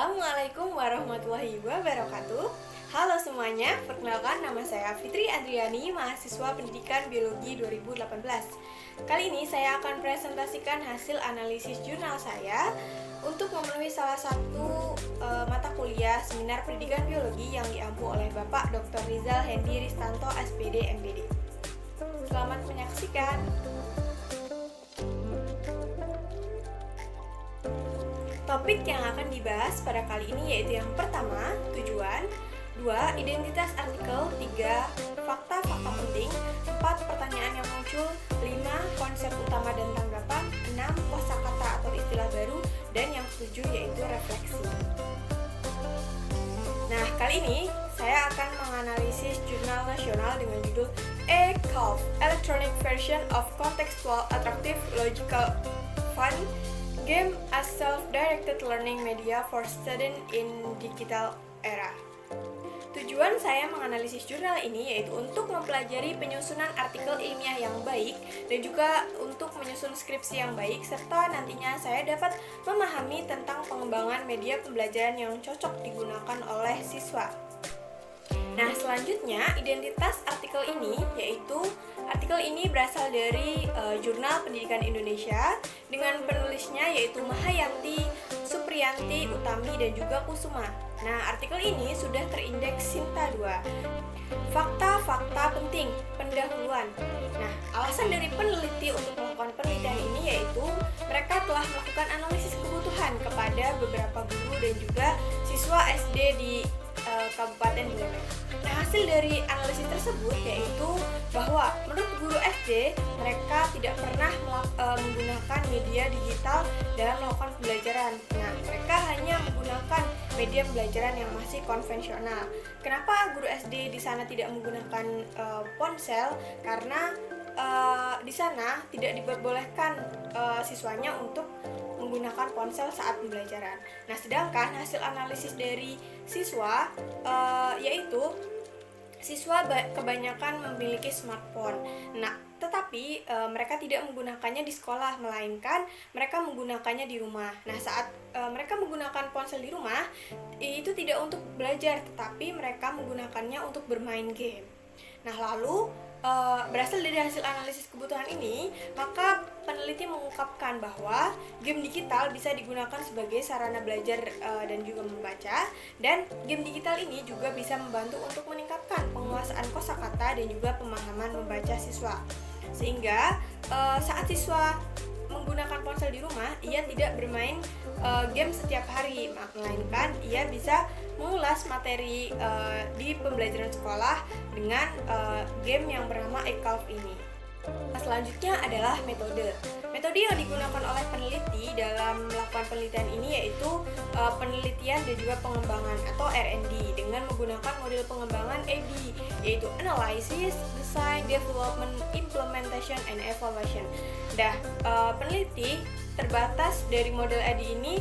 Assalamualaikum warahmatullahi wabarakatuh. Halo semuanya, perkenalkan nama saya Fitri Andriani, mahasiswa Pendidikan Biologi 2018. Kali ini saya akan presentasikan hasil analisis jurnal saya untuk memenuhi salah satu mata kuliah seminar Pendidikan Biologi yang diampu oleh Bapak Dr. Rizal Hendi Ristanto, SPD, MPD. Selamat menyaksikan. Topik yang akan dibahas pada kali ini yaitu yang pertama, tujuan, 2. Identitas artikel, 3. Fakta-fakta penting, 4. Pertanyaan yang muncul, 5. Konsep utama dan tanggapan, 6. Kosakata atau istilah baru, dan yang ketujuh yaitu refleksi. Nah, kali ini saya akan menganalisis jurnal nasional dengan judul ECOLF, Electronic Version of Contextual Attractive Logical Fun Game as Self-Directed Learning Media for Students in Digital Era. Tujuan saya menganalisis jurnal ini yaitu untuk mempelajari penyusunan artikel ilmiah yang baik dan juga untuk menyusun skripsi yang baik, serta nantinya saya dapat memahami tentang pengembangan media pembelajaran yang cocok digunakan oleh siswa. Nah, selanjutnya identitas artikel ini yaitu artikel ini berasal dari Jurnal Pendidikan Indonesia dengan penulisnya yaitu Mahayanti, Supriyanti, Utami, dan juga Kusuma. Nah, artikel ini sudah terindeks Sinta 2. Fakta-fakta penting, pendahuluan. Nah, alasan dari peneliti untuk melakukan penelitian ini yaitu mereka telah melakukan analisis kebutuhan kepada beberapa guru dan juga siswa SD di Kabupaten Buleleng. Nah, hasil dari analisis tersebut yaitu bahwa menurut guru SD mereka tidak pernah menggunakan media digital dalam melakukan pembelajaran. Nah, mereka hanya menggunakan media pembelajaran yang masih konvensional. Kenapa guru SD di sana tidak menggunakan ponsel? Karena di sana tidak diperbolehkan siswanya untuk menggunakan ponsel saat pembelajaran. Nah, sedangkan hasil analisis dari siswa yaitu siswa kebanyakan memiliki smartphone. Nah, tetapi mereka tidak menggunakannya di sekolah, melainkan mereka menggunakannya di rumah. Nah, saat mereka menggunakan ponsel di rumah, itu tidak untuk belajar, tetapi mereka menggunakannya untuk bermain game. Nah, lalu berasal dari hasil analisis kebutuhan ini, maka peneliti mengungkapkan bahwa game digital bisa digunakan sebagai sarana belajar dan juga membaca, dan game digital ini juga bisa membantu untuk meningkatkan penguasaan kosakata dan juga pemahaman membaca siswa. Sehingga saat siswa menggunakan ponsel di rumah, ia tidak bermain game setiap hari, melainkan ia bisa mengulas materi di pembelajaran sekolah dengan game yang bernama ECOLF ini. Selanjutnya adalah metode. Metode yang digunakan oleh peneliti dalam melakukan penelitian ini yaitu penelitian dan juga pengembangan atau R&D dengan menggunakan model pengembangan AD, yaitu Analysis, Design, Development, Implementation, and Evaluation. Peneliti terbatas dari model AD ini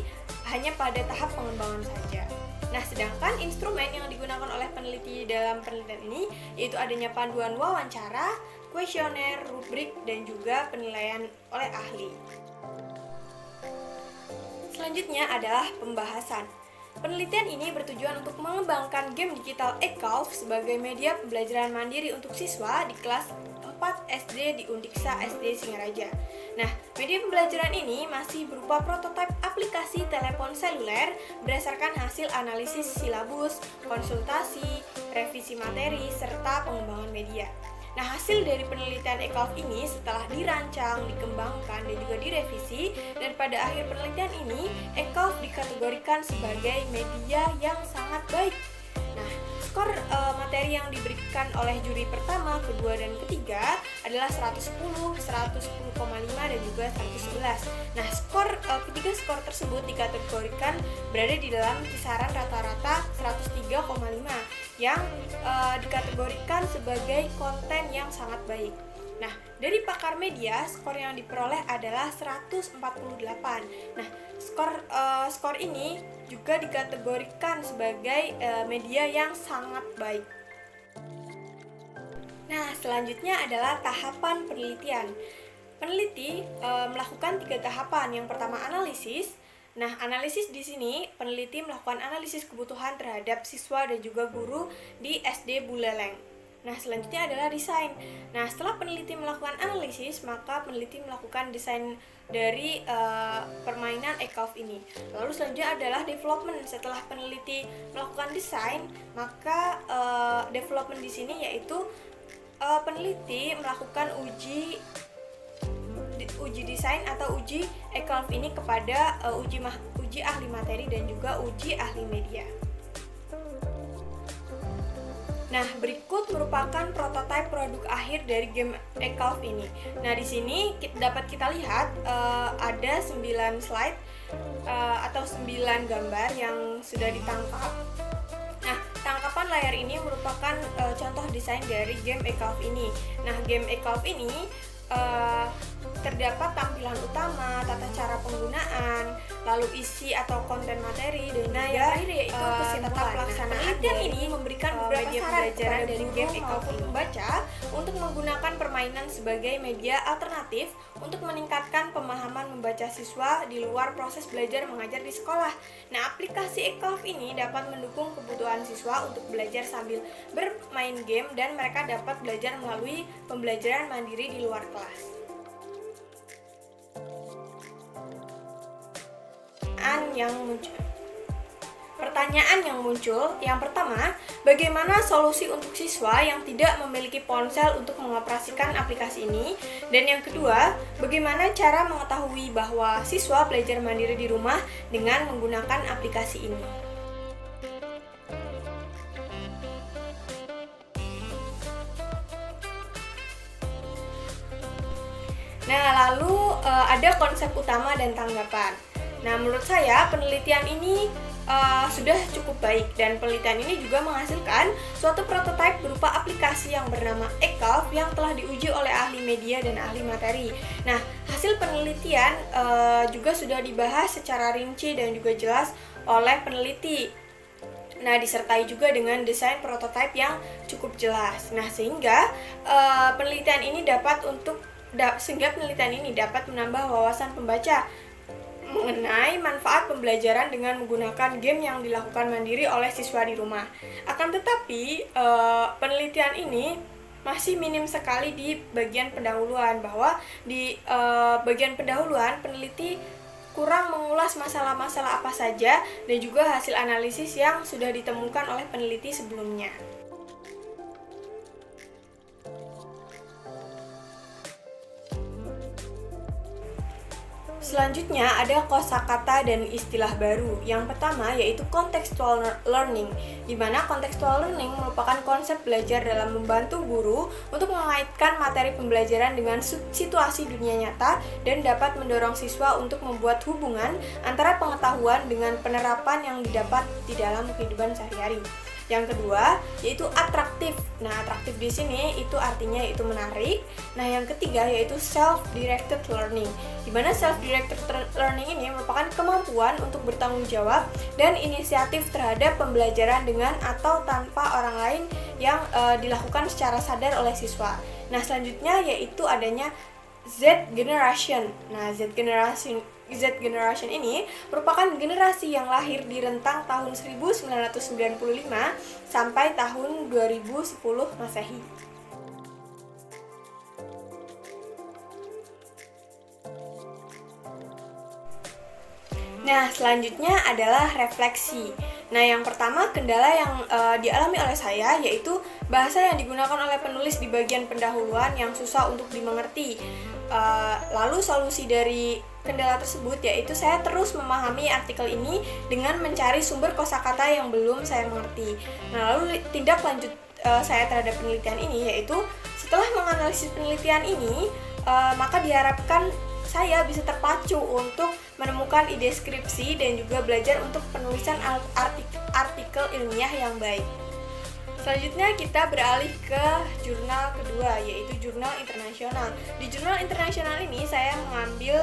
hanya pada tahap pengembangan saja. Nah, sedangkan instrumen yang digunakan oleh peneliti dalam penelitian ini yaitu adanya panduan wawancara, kuesioner, rubrik, dan juga penilaian oleh ahli. Selanjutnya adalah pembahasan. Penelitian ini bertujuan untuk mengembangkan game digital ECOLF sebagai media pembelajaran mandiri untuk siswa di kelas 4 SD di Undiksa SD Singaraja. Nah, media pembelajaran ini masih berupa prototipe aplikasi telepon seluler berdasarkan hasil analisis silabus, konsultasi, revisi materi, serta pengembangan media. Nah, hasil dari penelitian ECOLF ini setelah dirancang, dikembangkan, dan juga direvisi, dan pada akhir penelitian ini, ECOLF dikategorikan sebagai media yang sangat baik. Nah, skor materi yang diberikan oleh juri pertama, kedua, dan ketiga adalah 110, 110,5, dan juga 111. Nah, ketiga skor tersebut dikategorikan berada di dalam kisaran rata-rata 103,5 yang dikategorikan sebagai konten yang sangat baik. Nah, dari pakar media, skor yang diperoleh adalah 148. Nah, skor ini juga dikategorikan sebagai media yang sangat baik. Nah, selanjutnya adalah tahapan penelitian. Peneliti melakukan 3 tahapan. Yang pertama analisis. Nah, analisis di sini peneliti melakukan analisis kebutuhan terhadap siswa dan juga guru di SD Buleleng. Nah, selanjutnya adalah desain. Nah, setelah peneliti melakukan analisis, maka peneliti melakukan desain dari permainan ECOF ini. Lalu selanjutnya adalah development. Setelah peneliti melakukan desain, maka development di sini yaitu peneliti melakukan uji desain atau uji ECOF ini kepada uji ahli materi dan juga uji ahli media. Nah, berikut merupakan prototipe produk akhir dari game ECOF ini. Nah, di sini dapat kita lihat ada 9 slide atau 9 gambar yang sudah ditangkap. Nah, tangkapan layar ini merupakan contoh desain dari game ECOF ini. Nah, game ECOF ini terdapat tampilan utama, tata cara penggunaan, lalu isi atau konten materi, dan yang terakhir yaitu kesimpulan. Penelitian ini memberikan beberapa saran pelajaran dari game ECOF membaca untuk menggunakan permainan sebagai media alternatif untuk meningkatkan pemahaman membaca siswa di luar proses belajar mengajar di sekolah. Nah, aplikasi ECOF ini dapat mendukung kebutuhan siswa untuk belajar sambil bermain game dan mereka dapat belajar melalui pembelajaran mandiri di luar kelas. Pertanyaan yang muncul, yang pertama, bagaimana solusi untuk siswa yang tidak memiliki ponsel untuk mengoperasikan aplikasi ini? Dan yang kedua, bagaimana cara mengetahui bahwa siswa belajar mandiri di rumah dengan menggunakan aplikasi ini? Nah, lalu ada konsep utama dan tanggapan. Nah, menurut saya penelitian ini sudah cukup baik dan penelitian ini juga menghasilkan suatu prototipe berupa aplikasi yang bernama ECOF yang telah diuji oleh ahli media dan ahli materi. Nah, hasil penelitian juga sudah dibahas secara rinci dan juga jelas oleh peneliti. Nah, disertai juga dengan desain prototipe yang cukup jelas. Nah, sehingga penelitian ini dapat menambah wawasan pembaca mengenai manfaat pembelajaran dengan menggunakan game yang dilakukan mandiri oleh siswa di rumah. Akan tetapi, penelitian ini masih minim sekali di bagian pendahuluan, bahwa di bagian pendahuluan peneliti kurang mengulas masalah-masalah apa saja dan juga hasil analisis yang sudah ditemukan oleh peneliti sebelumnya. Selanjutnya ada kosakata dan istilah baru. Yang pertama yaitu contextual learning, di mana contextual learning merupakan konsep belajar dalam membantu guru untuk mengaitkan materi pembelajaran dengan situasi dunia nyata dan dapat mendorong siswa untuk membuat hubungan antara pengetahuan dengan penerapan yang didapat di dalam kehidupan sehari-hari. Yang kedua yaitu atraktif. Nah, atraktif di sini itu artinya yaitu menarik. Nah, yang ketiga yaitu self-directed learning, di mana self-directed learning ini merupakan kemampuan untuk bertanggung jawab dan inisiatif terhadap pembelajaran dengan atau tanpa orang lain yang dilakukan secara sadar oleh siswa. Nah, selanjutnya yaitu adanya Z generation. Nah, Z generation ini merupakan generasi yang lahir di rentang tahun 1995 sampai tahun 2010 Masehi. Nah, selanjutnya adalah refleksi. Nah, yang pertama kendala yang dialami oleh saya yaitu bahasa yang digunakan oleh penulis di bagian pendahuluan yang susah untuk dimengerti. Lalu solusi dari kendala tersebut yaitu saya terus memahami artikel ini dengan mencari sumber kosakata yang belum saya mengerti. Nah, lalu tindak lanjut saya terhadap penelitian ini yaitu setelah menganalisis penelitian ini, maka diharapkan saya bisa terpacu untuk menemukan ide skripsi dan juga belajar untuk penulisan artikel ilmiah yang baik. Selanjutnya kita beralih ke jurnal kedua, yaitu jurnal internasional. Di jurnal internasional ini saya mengambil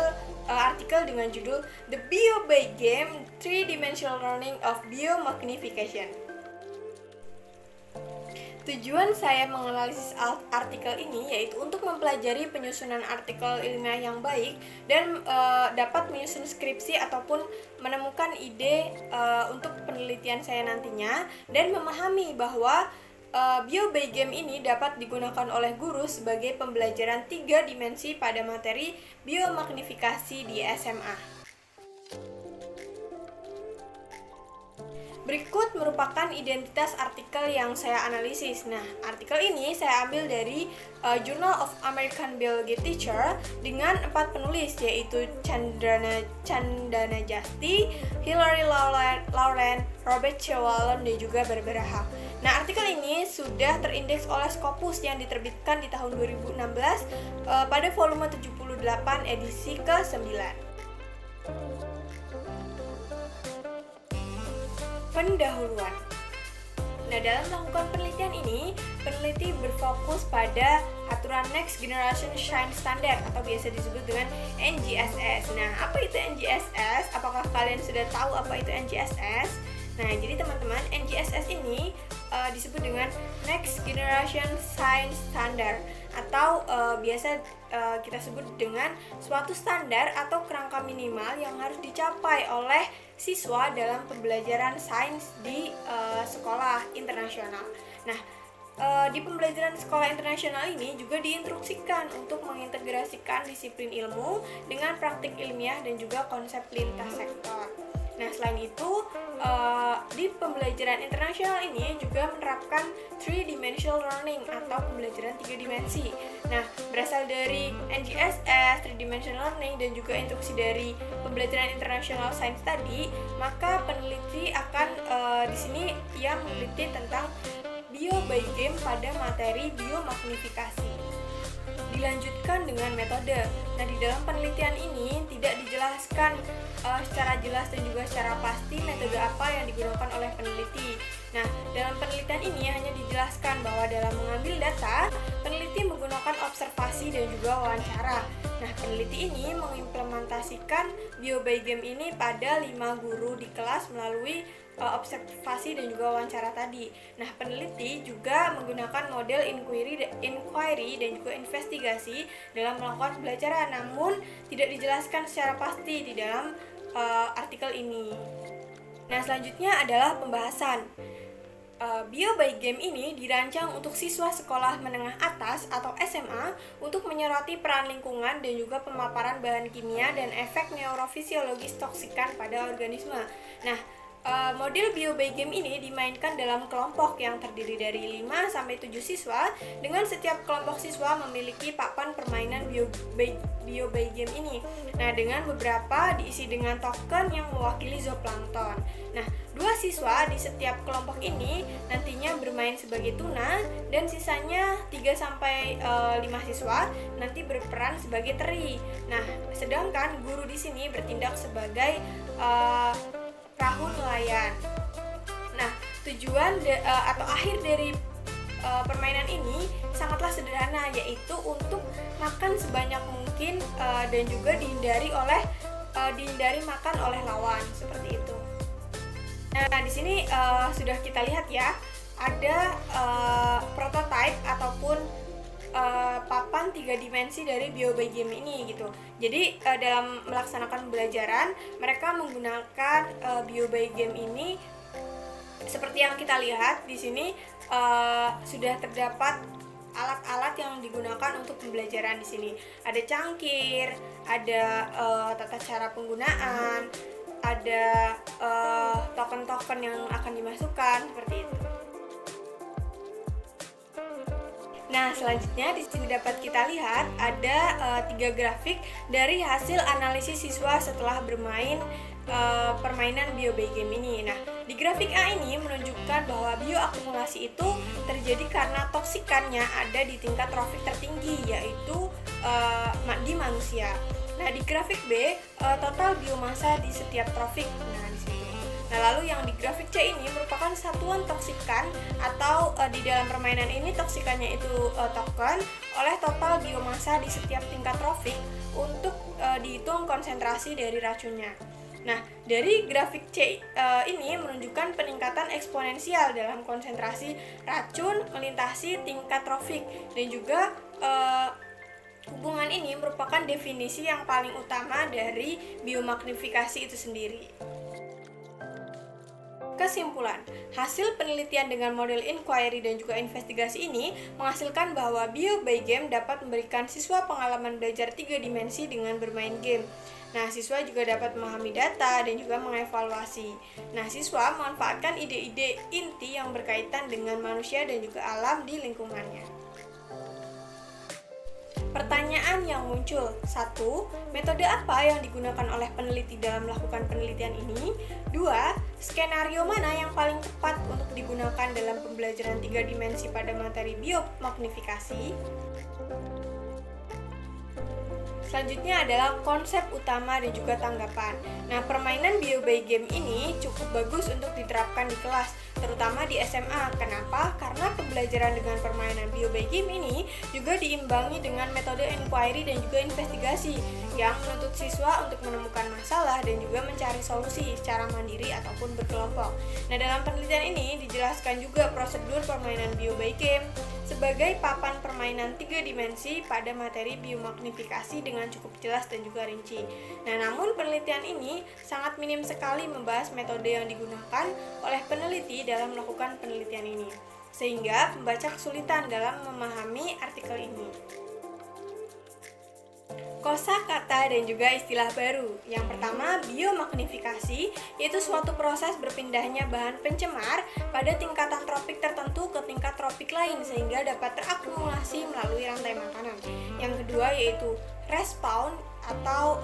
artikel dengan judul The BioBay Game 3-Dimensional Learning of Biomagnification. Tujuan saya menganalisis artikel ini yaitu untuk mempelajari penyusunan artikel ilmiah yang baik dan dapat menyusun skripsi ataupun menemukan ide untuk penelitian saya nantinya, dan memahami bahwa Bio by Game ini dapat digunakan oleh guru sebagai pembelajaran 3 dimensi pada materi biomagnifikasi di SMA. Berikut merupakan identitas artikel yang saya analisis. Nah, artikel ini saya ambil dari Journal of American Biology Teacher dengan 4 penulis, yaitu Chandana Jasti, Hilary Lauren, Robert C. Wallen, dan juga Barbara Hall. Nah, artikel ini sudah terindeks oleh Scopus yang diterbitkan di tahun 2016 pada volume 78 edisi ke-9. Pendahuluan. Nah, dalam melakukan penelitian ini, peneliti berfokus pada aturan Next Generation Science Standard atau biasa disebut dengan NGSS. Nah, apa itu NGSS? Apakah kalian sudah tahu apa itu NGSS? Nah, jadi teman-teman, NGSS ini disebut dengan Next Generation Science Standard atau biasa kita sebut dengan suatu standar atau kerangka minimal yang harus dicapai oleh siswa dalam pembelajaran sains di sekolah internasional. Nah, di pembelajaran sekolah internasional ini juga diinstruksikan untuk mengintegrasikan disiplin ilmu dengan praktik ilmiah dan juga konsep lintas sektor. Nah, selain itu, di pembelajaran internasional ini juga menerapkan three-dimensional learning atau pembelajaran 3 dimensi. Nah, berasal dari NGSS, three-dimensional learning, dan juga instruksi dari pembelajaran internasional science tadi, maka peneliti akan di sini ia meneliti tentang Bio by Game pada materi biomagnifikasi. Dilanjutkan dengan metode. Nah, di dalam penelitian ini tidak dijelaskan secara jelas dan juga secara pasti metode apa yang digunakan oleh peneliti. Nah, dalam penelitian ini hanya dijelaskan bahwa dalam mengambil data, peneliti menggunakan observasi dan juga wawancara. Nah, peneliti ini mengimplementasikan Bio by Game ini pada 5 guru di kelas melalui observasi dan juga wawancara tadi. Nah, peneliti juga menggunakan model inquiry dan juga investigasi dalam melakukan pembelajaran, namun tidak dijelaskan secara pasti di dalam artikel ini. Nah, selanjutnya adalah pembahasan. Bio by Game ini dirancang untuk siswa sekolah menengah atas atau SMA untuk menyoroti peran lingkungan dan juga pemaparan bahan kimia dan efek neurofisiologis toksikan pada organisme. Nah, model Bio by Game ini dimainkan dalam kelompok yang terdiri dari 5-7 siswa, dengan setiap kelompok siswa memiliki papan permainan Bio by Game ini. Nah, dengan beberapa diisi dengan token yang mewakili zooplankton. Nah, 2 siswa di setiap kelompok ini nantinya bermain sebagai tuna, dan sisanya 3-5 siswa nanti berperan sebagai teri. Nah, sedangkan guru di sini bertindak sebagai perahu nelayan. Nah, tujuan atau akhir dari permainan ini sangatlah sederhana, yaitu untuk makan sebanyak mungkin dan juga dihindari makan oleh lawan, seperti itu. Nah, di sini sudah kita lihat ya, ada prototype ataupun papan 3 dimensi dari Bio by Game ini gitu. Jadi dalam melaksanakan pembelajaran, mereka menggunakan Bio by Game ini seperti yang kita lihat di sini. Sudah terdapat alat-alat yang digunakan untuk pembelajaran di sini. Ada cangkir, ada tata cara penggunaan, ada token-token yang akan dimasukkan seperti itu. Nah, selanjutnya di sini dapat kita lihat ada 3 grafik dari hasil analisis siswa setelah bermain permainan Bio by Game ini. Nah, di grafik A ini menunjukkan bahwa bioakumulasi itu terjadi karena toksikannya ada di tingkat trofik tertinggi, yaitu di manusia. Nah, di grafik B total biomasa di setiap trofik. Nah, di situ. Nah, lalu yang di grafik C ini merupakan satuan toksikan atau di dalam permainan ini toksikannya itu token oleh total biomasa di setiap tingkat trofik untuk dihitung konsentrasi dari racunnya. Nah, dari grafik C ini menunjukkan peningkatan eksponensial dalam konsentrasi racun melintasi tingkat trofik, dan juga hubungan ini merupakan definisi yang paling utama dari biomagnifikasi itu sendiri. Kesimpulan, hasil penelitian dengan model inquiry dan juga investigasi ini menghasilkan bahwa bio by game dapat memberikan siswa pengalaman belajar 3 dimensi dengan bermain game. Nah, siswa juga dapat memahami data dan juga mengevaluasi. Nah, siswa memanfaatkan ide-ide inti yang berkaitan dengan manusia dan juga alam di lingkungannya. Pertanyaan yang muncul: 1. Metode apa yang digunakan oleh peneliti dalam melakukan penelitian ini? 2. Skenario mana yang paling tepat untuk digunakan dalam pembelajaran 3 dimensi pada materi biomagnifikasi? Selanjutnya adalah konsep utama dan juga tanggapan. Nah, permainan bio by game ini cukup bagus untuk diterapkan di kelas, terutama di SMA. Kenapa? Karena pembelajaran dengan permainan bio by game ini juga diimbangi dengan metode inquiry dan juga investigasi yang menuntut siswa untuk menemukan masalah dan juga mencari solusi secara mandiri ataupun berkelompok. Nah, dalam penelitian ini dijelaskan juga prosedur permainan bio by game sebagai papan permainan 3 dimensi pada materi biomagnifikasi dengan cukup jelas dan juga rinci. Nah, namun penelitian ini sangat minim sekali membahas metode yang digunakan oleh peneliti dalam melakukan penelitian ini, sehingga pembaca kesulitan dalam memahami artikel ini. Kosakata dan juga istilah baru. Yang pertama, biomagnifikasi, yaitu suatu proses berpindahnya bahan pencemar pada tingkatan tropik tertentu ke tingkat tropik lain sehingga dapat terakumulasi melalui rantai makanan. Yang kedua yaitu respawn atau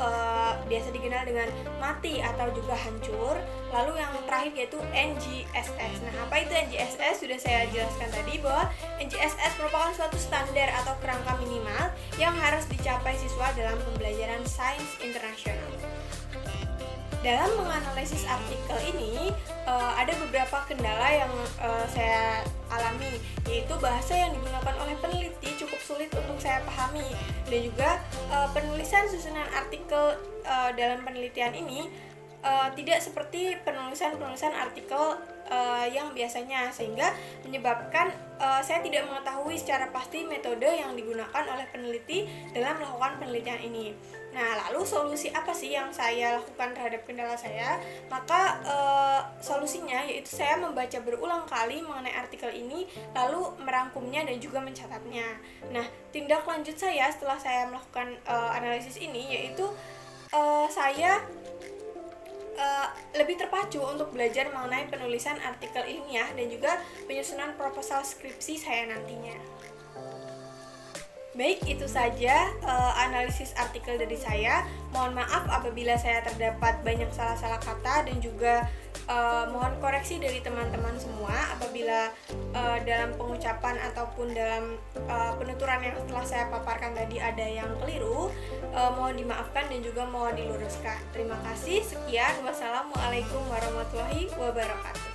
biasa dikenal dengan mati atau juga hancur. Lalu yang terakhir yaitu NGSS. Nah, apa itu NGSS? Sudah saya jelaskan tadi bahwa NGSS merupakan suatu standar atau kerangka minimal yang harus dicapai siswa dalam pembelajaran sains internasional. Dalam menganalisis artikel ini ada beberapa kendala yang saya alami, yaitu bahasa yang digunakan oleh peneliti cukup sulit untuk saya pahami, dan juga penulisan susunan artikel dalam penelitian ini tidak seperti penulisan artikel yang biasanya, sehingga menyebabkan saya tidak mengetahui secara pasti metode yang digunakan oleh peneliti dalam melakukan penelitian ini. Nah, lalu solusi apa sih yang saya lakukan terhadap kendala saya? Maka solusinya yaitu saya membaca berulang kali mengenai artikel ini, lalu merangkumnya dan juga mencatatnya. Nah, tindak lanjut saya setelah saya melakukan analisis ini yaitu saya lebih terpacu untuk belajar mengenai penulisan artikel ilmiah dan juga penyusunan proposal skripsi saya nantinya. Baik, itu saja analisis artikel dari saya. Mohon maaf apabila saya terdapat banyak salah-salah kata, dan juga mohon koreksi dari teman-teman semua apabila dalam pengucapan ataupun dalam penuturan yang telah saya paparkan tadi ada yang keliru. Mohon dimaafkan dan juga mohon diluruskan. Terima kasih. Sekian. Wassalamualaikum warahmatullahi wabarakatuh.